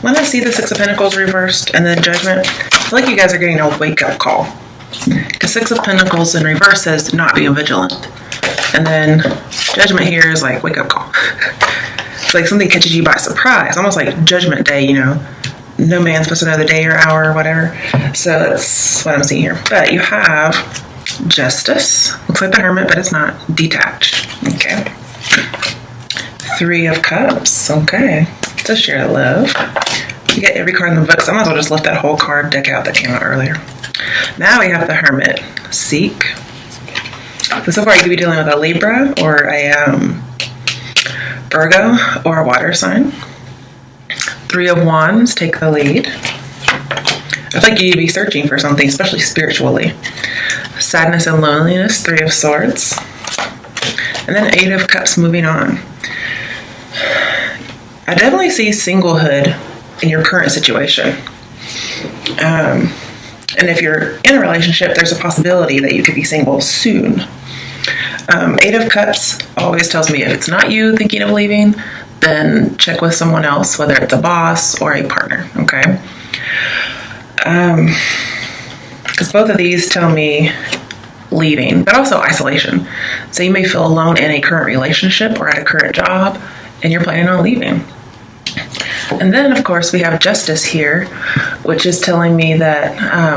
when I see the Six of Pentacles reversed and then Judgment, I feel like you guys are getting a wake-up call. Because Six of Pentacles in reverse says not being vigilant. And then Judgment here is like wake-up call. It's like something catches you by surprise. Almost like Judgment Day, you know. No man's supposed to know the day or hour or whatever. So that's what I'm seeing here. But you have Justice. Looks like the Hermit, but it's not. Detached. Okay. Three of Cups. Okay. To share love. You get every card in the book, so I might as well just lift that whole card deck out that came out earlier. Now we have the Hermit. Seek. So far you could be dealing with a Libra or a Virgo or a water sign. Three of Wands, take the lead. I feel like you'd be searching for something, especially spiritually. Sadness and loneliness, Three of Swords. And then Eight of Cups, moving on. I definitely see singlehood in your current situation. And if you're in a relationship, there's a possibility that you could be single soon. Eight of Cups always tells me if it's not you thinking of leaving, then check with someone else, whether it's a boss or a partner, okay? Because both of these tell me leaving, but also isolation. So you may feel alone in a current relationship or at a current job, and you're planning on leaving. And then, of course, we have Justice here, which is telling me that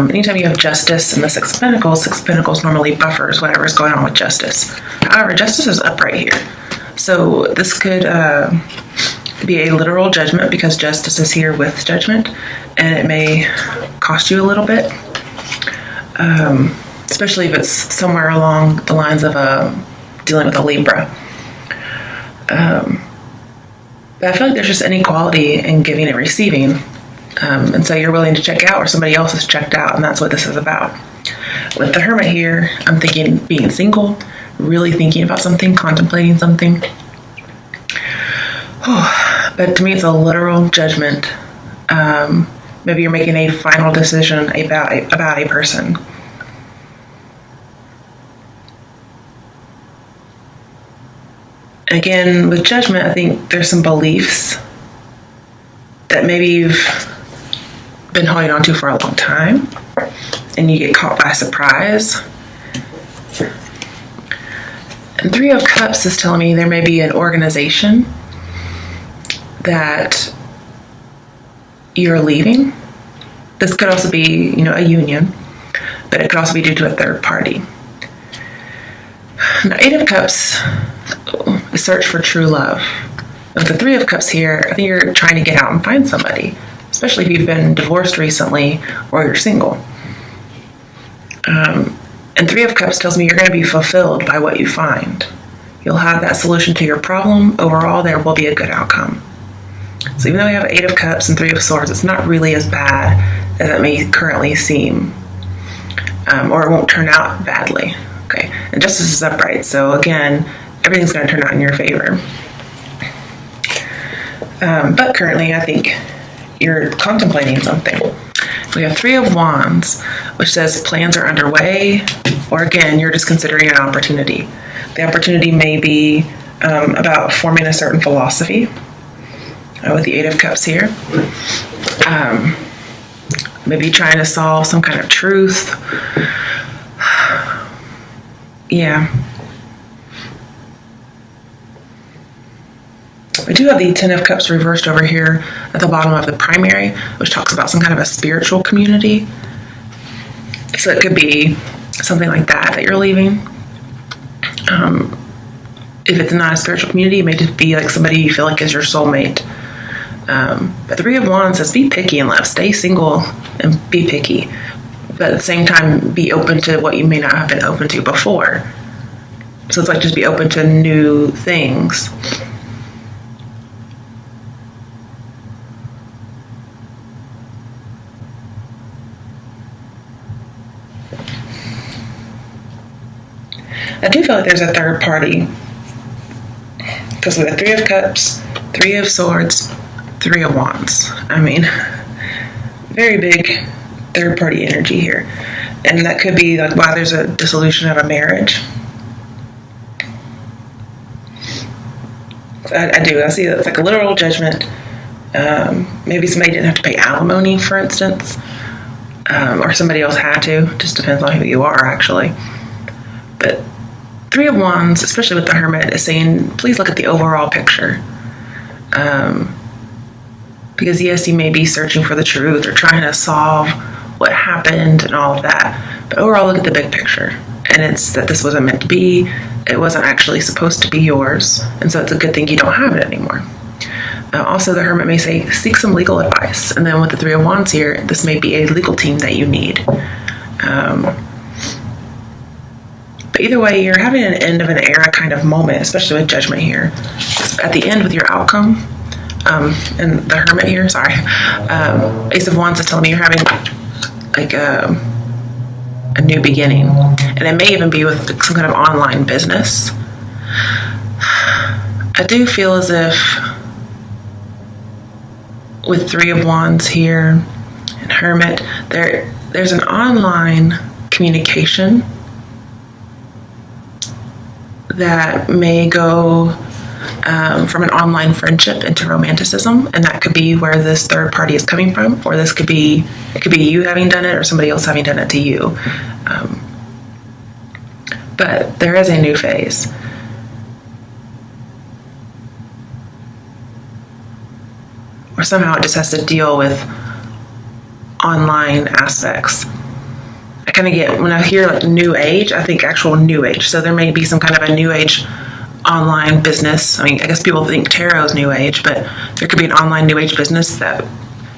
anytime you have Justice in the Six of Pentacles normally buffers whatever's going on with Justice. However, Justice is upright here. So this could be a literal judgment because Justice is here with Judgment, and it may cost you a little bit, especially if it's somewhere along the lines of dealing with a Libra. But I feel like there's just inequality in giving and receiving, and so you're willing to check out or somebody else is checked out, and that's what this is about. With the Hermit here, I'm thinking being single, really thinking about something, contemplating something. Oh, but to me, it's a literal judgment. Maybe you're making a final decision about a person. Again, with Judgment, I think there's some beliefs that maybe you've been holding on to for a long time, and you get caught by surprise. And Three of Cups is telling me there may be an organization that you're leaving. This could also be, a union, but it could also be due to a third party. Now, Eight of Cups is search for true love. With the Three of Cups here, I think you're trying to get out and find somebody, especially if you've been divorced recently or you're single. And Three of Cups tells me you're going to be fulfilled by what you find. You'll have that solution to your problem. Overall, there will be a good outcome. So even though we have Eight of Cups and Three of Swords, it's not really as bad as it may currently seem. Or it won't turn out badly. Okay, and Justice is upright, so again, everything's going to turn out in your favor. But currently, I think you're contemplating something. We have Three of Wands, which says plans are underway, or again, you're just considering an opportunity. The opportunity may be about forming a certain philosophy, with the Eight of Cups here. Maybe trying to solve some kind of truth. Yeah. We do have the Ten of Cups reversed over here at the bottom of the primary, which talks about some kind of a spiritual community. So it could be something like that you're leaving. If it's not a spiritual community, it may just be like somebody you feel like is your soulmate. But Three of Wands says be picky in love. Stay single and be picky. But at the same time, be open to what you may not have been open to before. So it's like just be open to new things. I do feel like there's a third party. Because we have Three of Cups, Three of Swords, Three of Wands. I mean, very big third party energy here. And that could be like why there's a dissolution of a marriage. I do. I see that's like a literal judgment. Maybe somebody didn't have to pay alimony, for instance, or somebody else had to. Just depends on who you are, actually. But Three of Wands, especially with the Hermit, is saying, please look at the overall picture. Because yes, you may be searching for the truth or trying to solve what happened and all of that. But overall, look at the big picture. And it's that this wasn't meant to be. It wasn't actually supposed to be yours. And so it's a good thing you don't have it anymore. Also, the Hermit may say, seek some legal advice. And then with the Three of Wands here, this may be a legal team that you need. But either way, you're having an end of an era kind of moment, especially with Judgment here. At the end with your outcome, and the Hermit here, sorry, Ace of Wands is telling me you're having like a new beginning. And it may even be with some kind of online business. I do feel as if with Three of Wands here and Hermit, there's an online communication that may go from an online friendship into romanticism, and that could be where this third party is coming from, or it could be you having done it or somebody else having done it to you. But there is a new phase. Or somehow it just has to deal with online aspects. I kind of get, when I hear like new age, I think actual new age. So there may be some kind of a new age online business. I mean, I guess people think tarot is new age, but there could be an online new age business that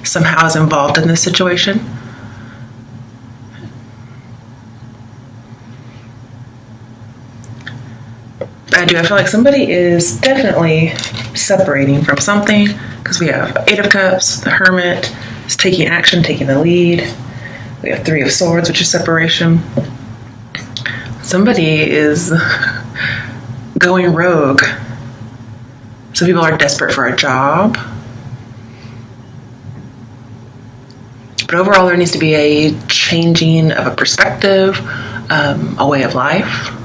somehow is involved in this situation. I feel like somebody is definitely separating from something, because we have Eight of Cups, the Hermit is taking action, taking the lead. We have Three of Swords, which is separation. Somebody is going rogue. Some people are desperate for a job. But overall, there needs to be a changing of a perspective, a way of life.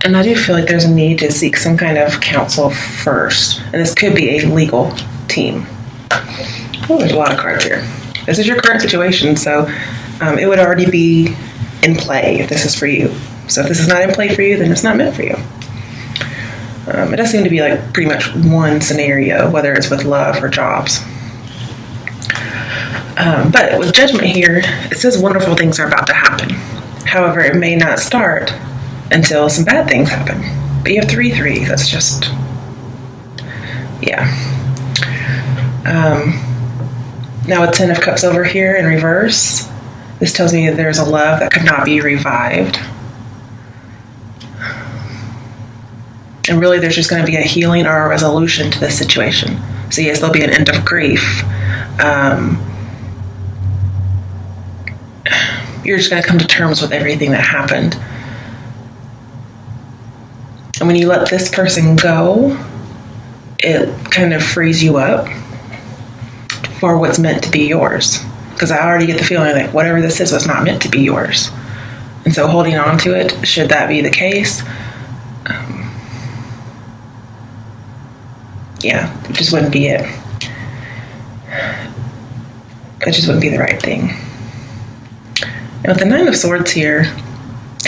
And I do feel like there's a need to seek some kind of counsel first. And this could be a legal team. Oh, there's a lot of cards here. This is your current situation, so it would already be in play if this is for you. So if this is not in play for you, then it's not meant for you. It does seem to be like pretty much one scenario, whether it's with love or jobs. But with Judgment here, it says wonderful things are about to happen. However, it may not start until some bad things happen. But you have 3-3. That's just, yeah. Now with 10 of Cups over here in reverse, this tells me that there's a love that could not be revived. And really there's just going to be a healing or a resolution to this situation. So yes, there'll be an end of grief. You're just going to come to terms with everything that happened. And when you let this person go, it kind of frees you up for what's meant to be yours. Because I already get the feeling like whatever this is was not meant to be yours. And so holding on to it, should that be the case, yeah, it just wouldn't be it. It just wouldn't be the right thing. And with the Nine of Swords here,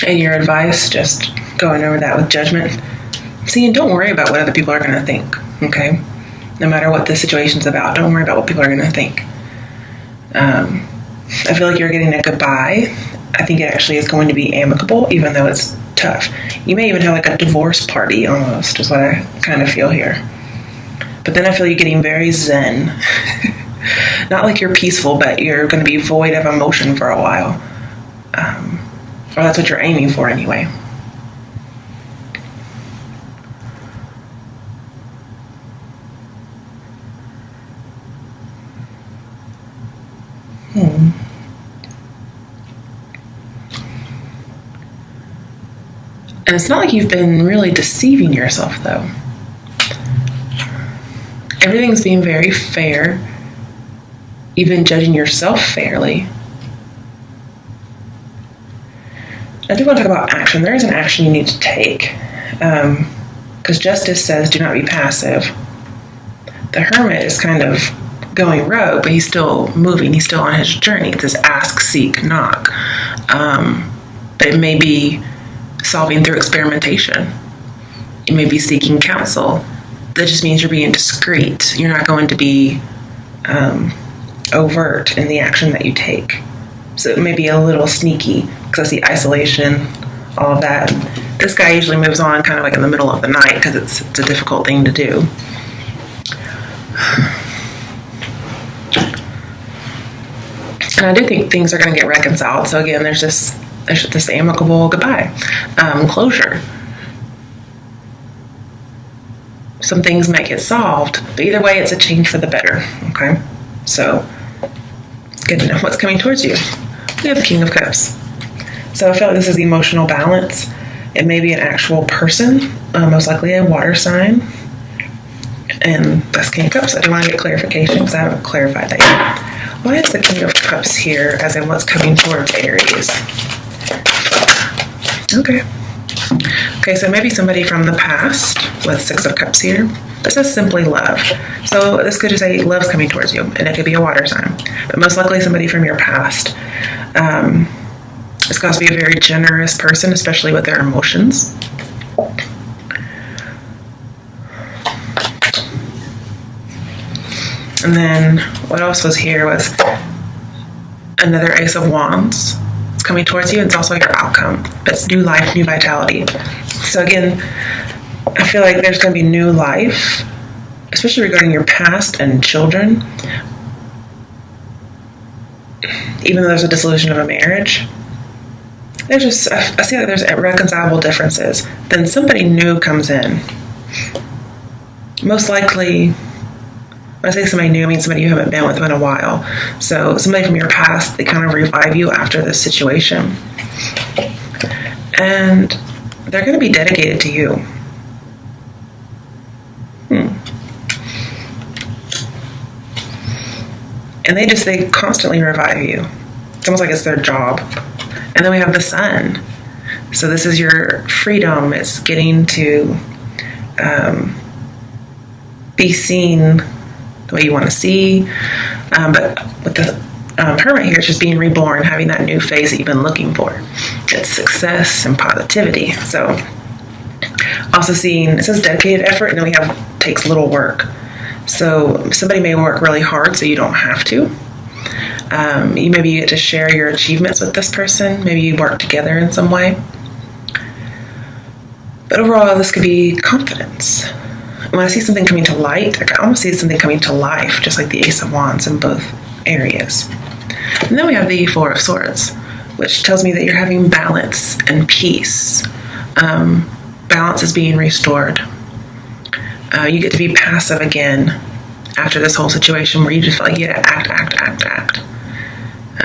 and your advice, just going over that with Judgment, see, and don't worry about what other people are going to think, okay? No matter what the situation's about, don't worry about what people are going to think. I feel like you're getting a goodbye. I think it actually is going to be amicable, even though it's tough. You may even have like a divorce party almost, is what I kind of feel here. But then I feel you're getting very zen. Not like you're peaceful, but you're going to be void of emotion for a while. Or that's what you're aiming for anyway. And it's not like you've been really deceiving yourself, though. Everything's being very fair. You've been judging yourself fairly. I do want to talk about action. There is an action you need to take. Because Justice says, do not be passive. The Hermit is kind of going rogue, but he's still moving. He's still on his journey. It says ask, seek, knock. But it may be solving through experimentation. You may be seeking counsel. That just means you're being discreet. You're not going to be overt in the action that you take. So it may be a little sneaky, because I see isolation, all of that. This guy usually moves on kind of like in the middle of the night, because it's a difficult thing to do. And I do think things are going to get reconciled. So again, there's this amicable goodbye, closure. Some things might get solved, but either way, it's a change for the better. Okay, so it's good to know what's coming towards you. We have the King of Cups. So I feel like this is emotional balance. It may be an actual person, most likely a water sign, and that's King of Cups. I do want to get clarification because I haven't clarified that yet. Why is the King of Cups here, as in what's coming towards Aries? Okay, so maybe somebody from the past with Six of Cups here. This is simply love. So this could just say love's coming towards you, and it could be a water sign. But most likely somebody from your past. It's got to be a very generous person, especially with their emotions. And then what else was here was another Ace of Wands. It's coming towards you. It's also your outcome. But it's new life, new vitality. So again, I feel like there's going to be new life, especially regarding your past and children. Even though there's a dissolution of a marriage, I see that there's irreconcilable differences. Then somebody new comes in. Most likely, when I say somebody new, I mean somebody you haven't been with in a while. So somebody from your past, they kind of revive you after this situation. And they're going to be dedicated to you. And they constantly revive you. It's almost like it's their job. And then we have the Sun. So this is your freedom. It's getting to be seen the way you want to see. But with the Hermit here, it's just being reborn, having that new phase that you've been looking for. It's success and positivity. So also seeing, it says dedicated effort, and then we have takes little work. So somebody may work really hard so you don't have to. Maybe you get to share your achievements with this person. Maybe you work together in some way. But overall, this could be confidence. When I see something coming to light, I can almost see something coming to life, just like the Ace of Wands in both areas. And then we have the Four of Swords, which tells me that you're having balance and peace. Balance is being restored. You get to be passive again after this whole situation where you just feel like you get to act.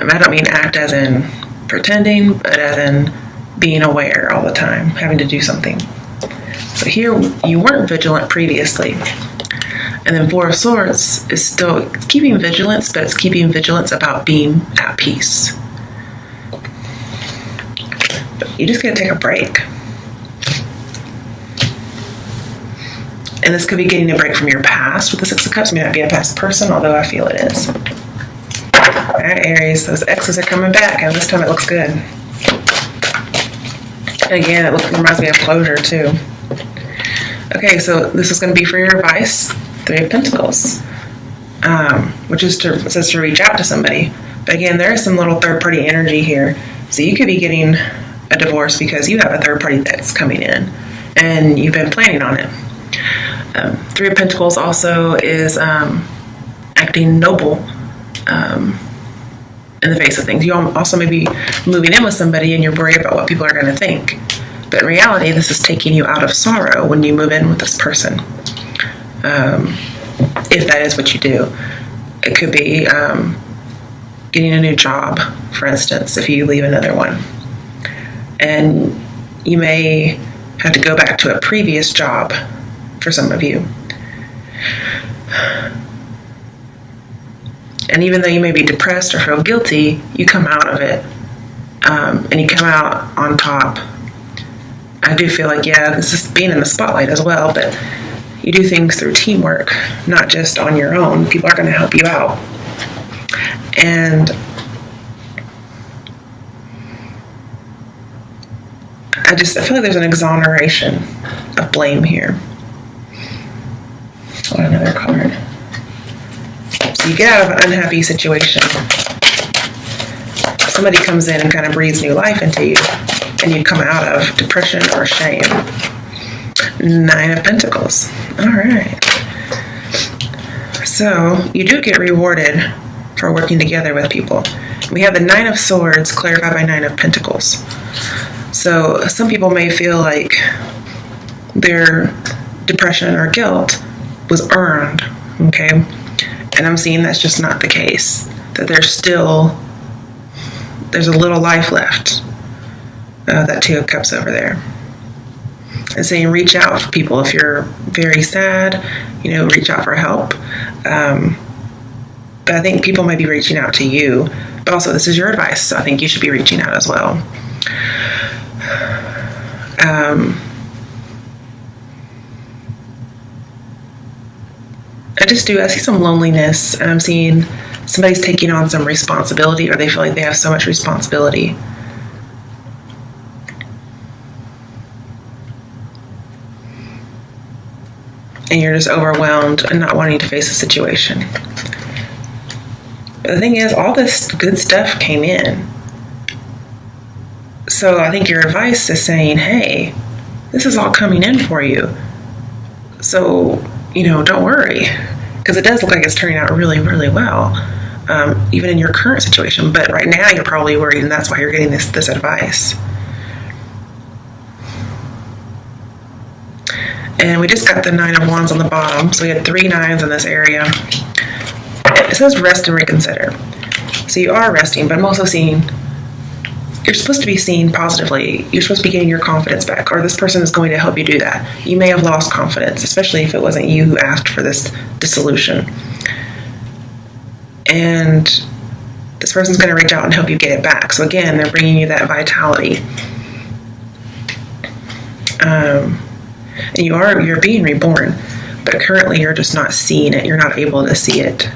I don't mean act as in pretending, but as in being aware all the time, having to do something. So here, you weren't vigilant previously. And then Four of Swords is still keeping vigilance, but it's keeping vigilance about being at peace. But you just got to take a break. And this could be getting a break from your past with the Six of Cups. It may not be a past person, although I feel it is. All right, Aries, those exes are coming back, and this time it looks good. And again, it reminds me of closure, too. Okay, so this is going to be for your advice, Three of Pentacles, which is it says to reach out to somebody. But again, there is some little third-party energy here. So you could be getting a divorce because you have a third party that's coming in, and you've been planning on it. Three of Pentacles also is acting noble in the face of things. You also may be moving in with somebody and you're worried about what people are going to think. But in reality, this is taking you out of sorrow when you move in with this person. If that is what you do. It could be getting a new job, for instance, if you leave another one. And you may have to go back to a previous job for some of you. And even though you may be depressed or feel guilty, you come out of it and you come out on top. I do feel like, yeah, this is being in the spotlight as well, but you do things through teamwork, not just on your own. People are going to help you out. And I feel like there's an exoneration of blame here. Oh, another card. So you get out of an unhappy situation. Somebody comes in and kind of breathes new life into you, and you come out of depression or shame. 9 of Pentacles. All right. So you do get rewarded for working together with people. We have the 9 of Swords clarified by 9 of Pentacles. So some people may feel like their depression or guilt was earned, okay? And I'm seeing that's just not the case. That there's a little life left. That 2 of Cups over there. And saying reach out for people if you're very sad, reach out for help. But I think people might be reaching out to you. But also this is your advice, so I think you should be reaching out as well. I see some loneliness, and I'm seeing somebody's taking on some responsibility, or they feel like they have so much responsibility. And you're just overwhelmed and not wanting to face the situation. But the thing is, all this good stuff came in. So I think your advice is saying, hey, this is all coming in for you. So, don't worry. Because it does look like it's turning out really, really well. Even in your current situation. But right now you're probably worried, and that's why you're getting this advice. And we just got the 9 of Wands on the bottom. So we had 3 9s in this area. It says rest and reconsider. So you are resting, but I'm also seeing you're supposed to be seen positively. You're supposed to be getting your confidence back, or this person is going to help you do that. You may have lost confidence, especially if it wasn't you who asked for this dissolution. And this person's going to reach out and help you get it back. So again, they're bringing you that vitality. And you're being reborn, but currently you're just not seeing it. You're not able to see it.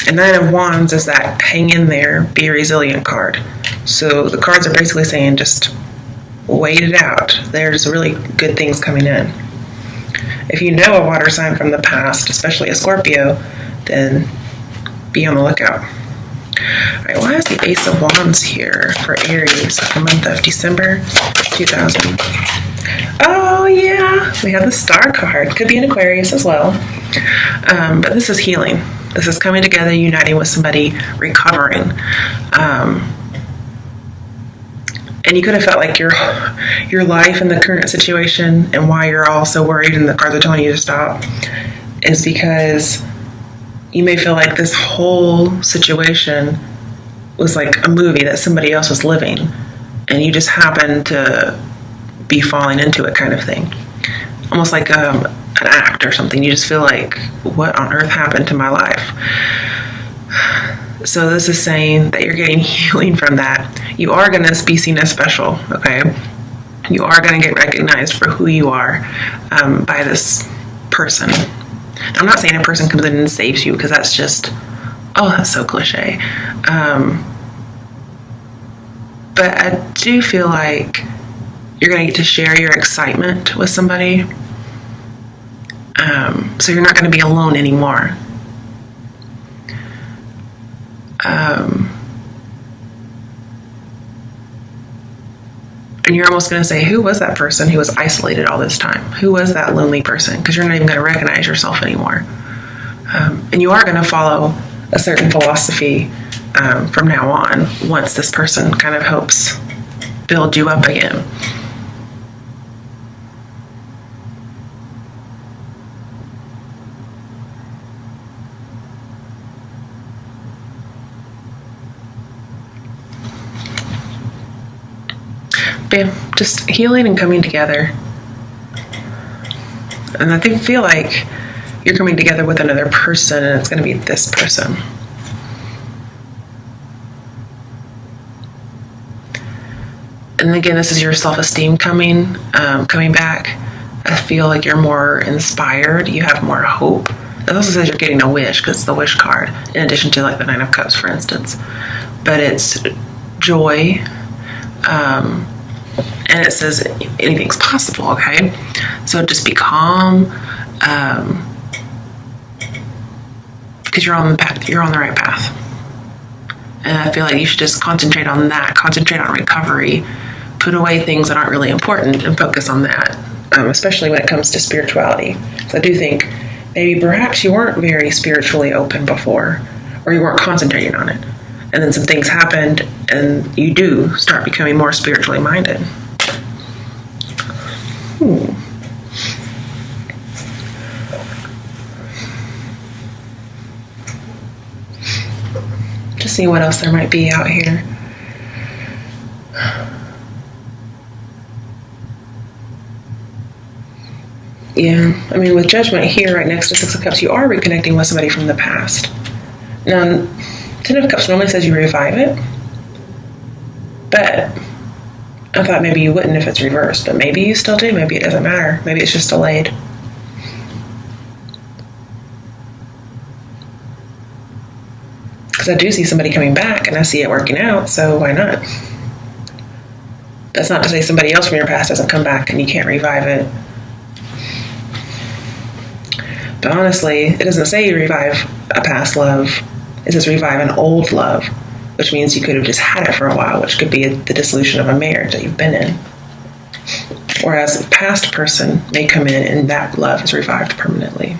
And 9 of Wands is that hang in there, be a resilient card. So the cards are basically saying just wait it out. There's really good things coming in. If you know a water sign from the past, especially a Scorpio, then be on the lookout. All right, why is the Ace of Wands here for Aries for the month of December 2000? Oh yeah, we have the Star card. Could be an Aquarius as well. But this is healing. This is coming together, uniting with somebody, recovering. And you could have felt like your life in the current situation and why you're all so worried and the cards are telling you to stop is because you may feel like this whole situation was like a movie that somebody else was living and you just happened to be falling into it, kind of thing. Almost like an act or something. You just feel like, what on earth happened to my life? So this is saying that you're getting healing from that. You are going to be seen as special, okay? You are going to get recognized for who you are by this person. I'm not saying a person comes in and saves you, because that's just, that's so cliche. But I do feel like you're going to get to share your excitement with somebody. So you're not going to be alone anymore. And you're almost going to say, who was that person who was isolated all this time? Who was that lonely person? Because you're not even going to recognize yourself anymore. And you are going to follow a certain philosophy from now on, once this person kind of helps build you up again. But yeah, just healing and coming together. And I feel like you're coming together with another person, and it's going to be this person. And again, this is your self-esteem coming back. I feel like you're more inspired. You have more hope. It also says you're getting a wish because it's the wish card, in addition to like the Nine of Cups, for instance. But it's joy. And it says anything's possible, okay? So just be calm. Because you're on the right path. And I feel like you should just concentrate on that. Concentrate on recovery. Put away things that aren't really important and focus on that. Especially when it comes to spirituality. So I do think maybe perhaps you weren't very spiritually open before, or you weren't concentrating on it. And then some things happened and you do start becoming more spiritually minded. Just see what else there might be out here. Yeah, I mean, with Judgment here right next to Six of Cups, you are reconnecting with somebody from the past. Now, Ten of Cups normally says you revive it, but I thought maybe you wouldn't if it's reversed, but maybe you still do. Maybe it doesn't matter. Maybe it's just delayed. Because I do see somebody coming back, and I see it working out, so why not? That's not to say somebody else from your past doesn't come back and you can't revive it. But honestly, it doesn't say you revive a past love. It says revive an old love, which means you could have just had it for a while, which could be the dissolution of a marriage that you've been in. Whereas a past person may come in and that love is revived permanently.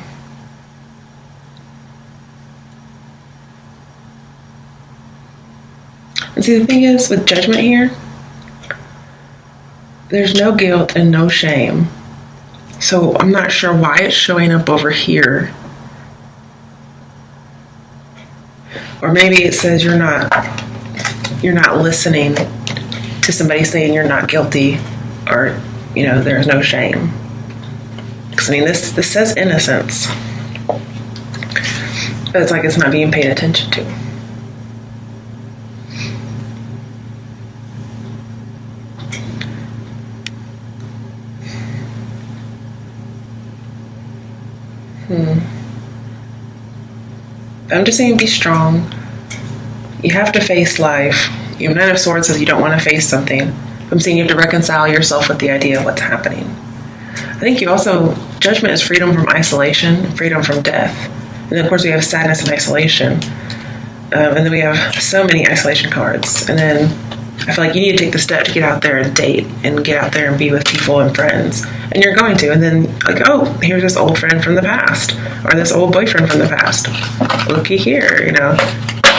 And see, the thing is, with Judgment here, there's no guilt and no shame. So I'm not sure why it's showing up over here. Or maybe it says you're not listening to somebody saying you're not guilty, or there's no shame. Because I mean, this says innocence, but it's like it's not being paid attention to. I'm just saying be strong. You have to face life. Your Nine of Swords says you don't want to face something. I'm saying you have to reconcile yourself with the idea of what's happening. I think you also, Judgment is freedom from isolation, freedom from death. And then of course we have sadness and isolation. And then we have so many isolation cards. And then I feel like you need to take the step to get out there and date and get out there and be with people and friends. And you're going to. And then like, oh, here's this old friend from the past, or this old boyfriend from the past. Looky here,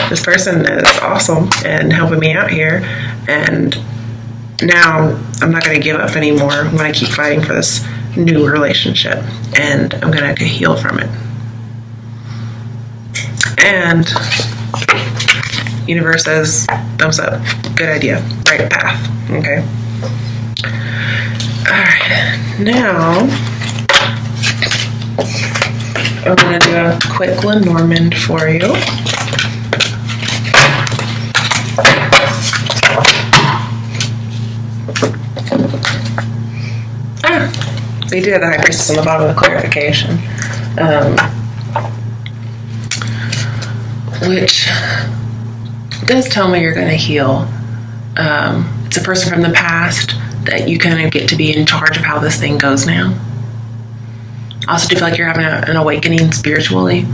this person is awesome and helping me out here. And now I'm not going to give up anymore. I'm going to keep fighting for this new relationship. And I'm going to heal from it. And universe says, thumbs up. Good idea. Right path. Okay. Alright. Now, I'm going to do a quick Lenormand for you. So you do have the High Priestess on the bottom of the clarification. Which does tell me you're going to heal. It's a person from the past that you kind of get to be in charge of how this thing goes now. I also do feel like you're having an awakening spiritually.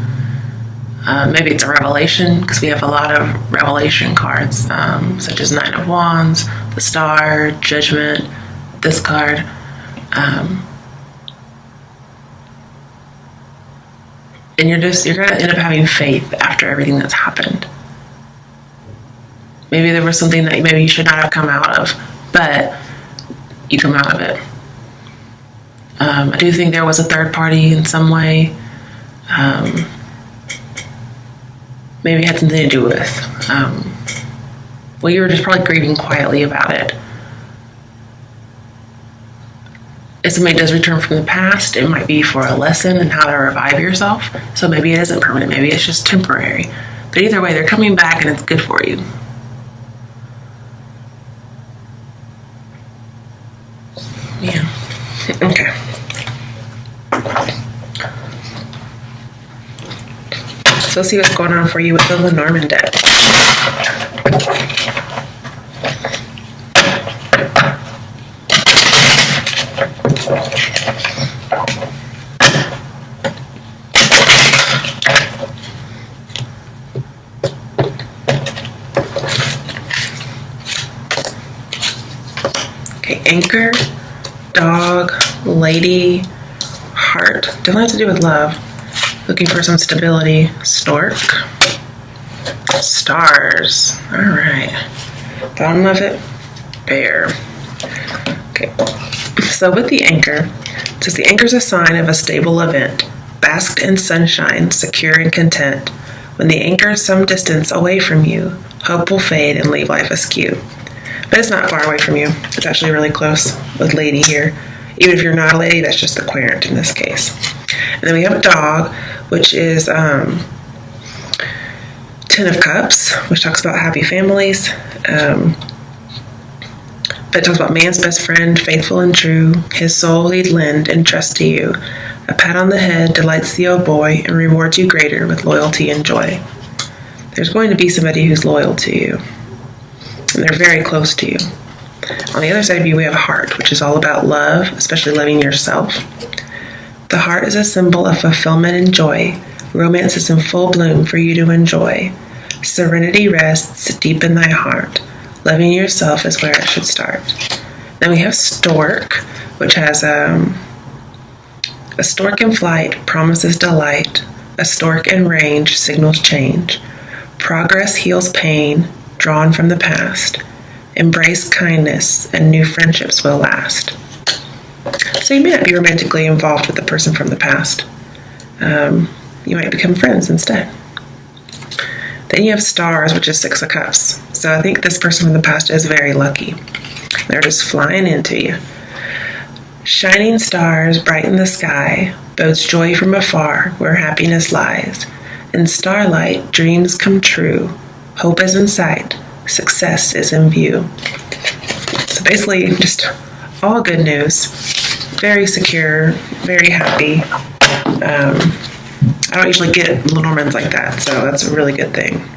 Maybe it's a revelation, because we have a lot of revelation cards, such as Nine of Wands, the Star, Judgment, this card. And you're going to end up having faith after everything that's happened. Maybe there was something that maybe you should not have come out of, but you come out of it. I do think there was a third party in some way. Maybe it had something to do with, well, you were just probably grieving quietly about it. If somebody does return from the past, it might be for a lesson in how to revive yourself. So maybe it isn't permanent. Maybe it's just temporary. But either way, they're coming back and it's good for you. Yeah. Okay. So let's see what's going on for you with the Lenormand deck. Okay, Anchor, Dog, Lady, Heart. Doesn't have to do with love. Looking for some stability. Stork. Stars. All right. Bottom of it. Bear. Okay. So with the anchor, it says the anchor is a sign of a stable event, basked in sunshine, secure and content. When the anchor is some distance away from you, hope will fade and leave life askew. But it's not far away from you. It's actually really close with Lady here. Even if you're not a lady, that's just the querent in this case. And then we have a Dog, which is Ten of Cups, which talks about happy families. But it talks about man's best friend, faithful and true. His soul he'd lend and trust to you. A pat on the head delights the old boy and rewards you greater with loyalty and joy. There's going to be somebody who's loyal to you. And they're very close to you. On the other side of you, we have a Heart, which is all about love, especially loving yourself. The heart is a symbol of fulfillment and joy. Romance is in full bloom for you to enjoy. Serenity rests deep in thy heart. Loving yourself is where it should start. Then we have Stork, which has a stork in flight promises delight. A stork in range signals change. Progress heals pain, drawn from the past. Embrace kindness, and new friendships will last. So you may not be romantically involved with the person from the past. You might become friends instead. Then you have Stars, which is Six of Cups. So I think this person from the past is very lucky. They're just flying into you. Shining stars brighten the sky, bodes joy from afar where happiness lies. In starlight, dreams come true. Hope is in sight. Success is in view. So basically, just all good news. Very secure, very happy. I don't usually get Lenormands like that, so that's a really good thing.